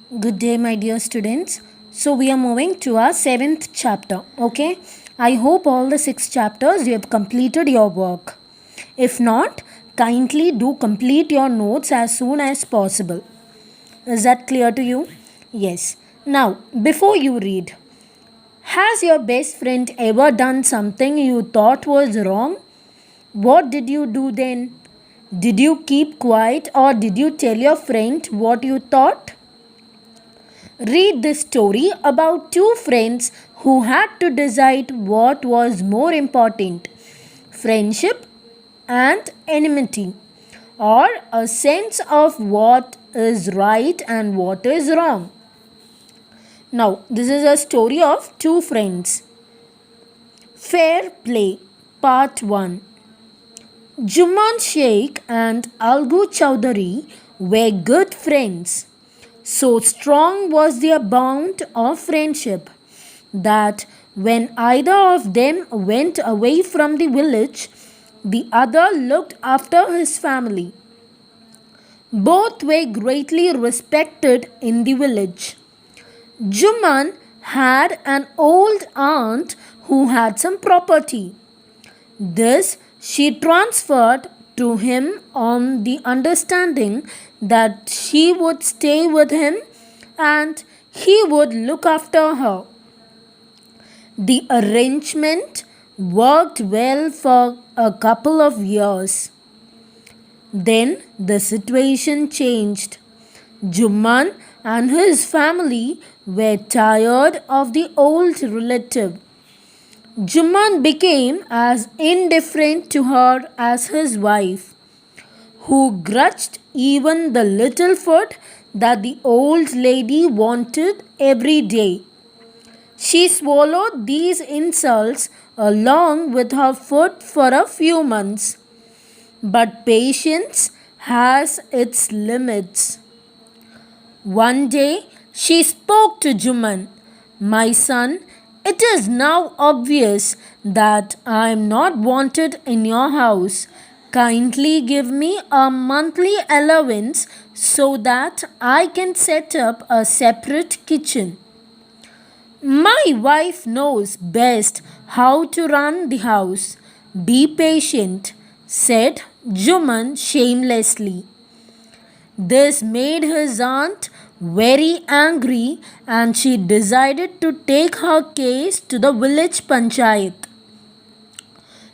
Good day, my dear students. So, we are moving to our seventh chapter. Okay, I hope all the six chapters you have completed your work. If not, kindly do complete your notes as soon as possible. Is that clear to you? Yes. Now, before you read, has your best friend ever done something you thought was wrong? What did you do then? Did you keep quiet or did you tell your friend what you thought? Read this story about two friends who had to decide what was more important, friendship and enmity, or a sense of what is right and what is wrong. Now, this is a story of two friends. Fair Play, Part 1. Juman Sheikh and Algu Chowdhury were good friends. So strong was their bond of friendship that when either of them went away from the village, the other looked after his family. Both were greatly respected in the village. Juman had an old aunt who had some property. This she transferred to him on the understanding that she would stay with him and he would look after her. The arrangement worked well for a couple of years. Then the situation changed. Juman and his family were tired of the old relative. Juman became as indifferent to her as his wife, who grudged even the little food that the old lady wanted every day. She swallowed these insults along with her food for a few months. But patience has its limits. One day she spoke to Juman. My son, it is now obvious that I am not wanted in your house. Kindly give me a monthly allowance so that I can set up a separate kitchen. My wife knows best how to run the house. Be patient, said Juman shamelessly. This made his aunt very angry and she decided to take her case to the village panchayat.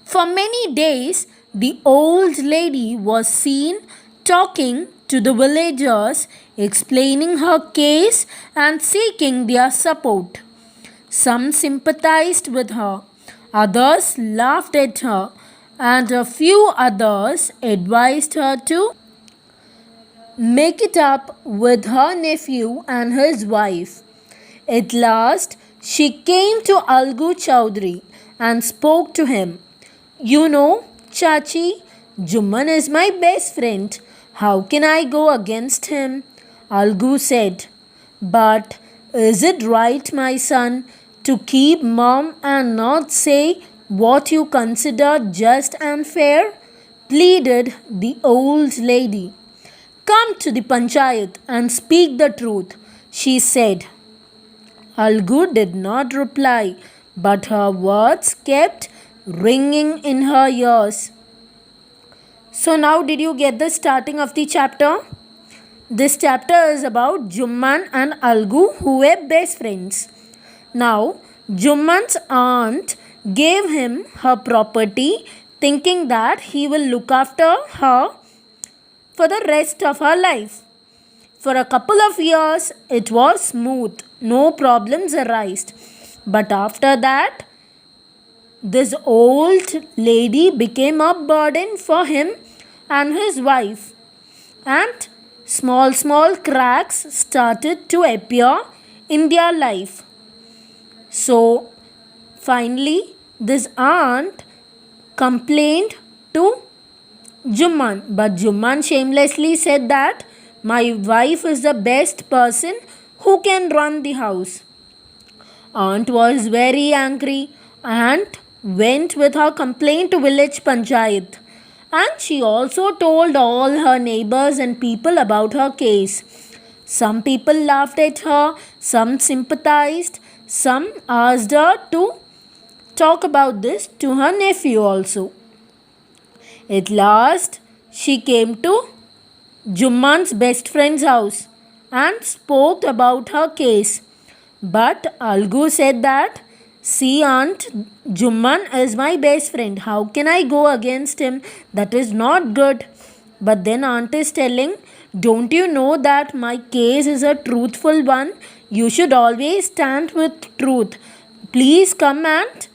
For many days, the old lady was seen talking to the villagers, explaining her case and seeking their support. Some sympathized with her, others laughed at her, and a few others advised her to make it up with her nephew and his wife. At last, she came to Algu Chowdhury and spoke to him. You know, Chachi, Juman is my best friend. How can I go against him? Algu said. But is it right, my son, to keep mum and not say what you consider just and fair? Pleaded the old lady. Come to the panchayat and speak the truth, she said. Algu did not reply, but her words kept ringing in her ears. So, now did you get the starting of the chapter? This chapter is about Juman and Algu, who were best friends. Now, Juman's aunt gave him her property, thinking that he will look after her for the rest of her life. For a couple of years, it was smooth, no problems arose. But after that, this old lady became a burden for him and his wife, and small cracks started to appear in their life. So, finally, this aunt complained to Juman, but Juman shamelessly said that my wife is the best person who can run the house. Aunt was very angry and went with her complaint to village panchayat. And she also told all her neighbors and people about her case. Some people laughed at her, some sympathized, some asked her to talk about this to her nephew also. At last, she came to Jumman's best friend's house and spoke about her case. But Algu said that, see, Aunt, Jumman is my best friend. How can I go against him? That is not good. But then Aunt is telling, don't you know that my case is a truthful one? You should always stand with truth. Please come and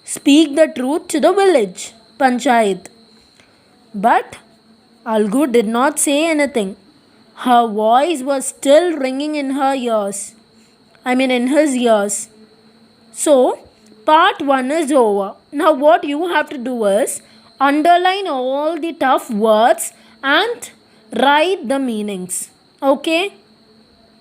speak the truth to the village panchayat. But Algu did not say anything. Her voice was still ringing in her ears. In his ears. So, part 1 is over. Now, what you have to do is underline all the tough words and write the meanings. Okay?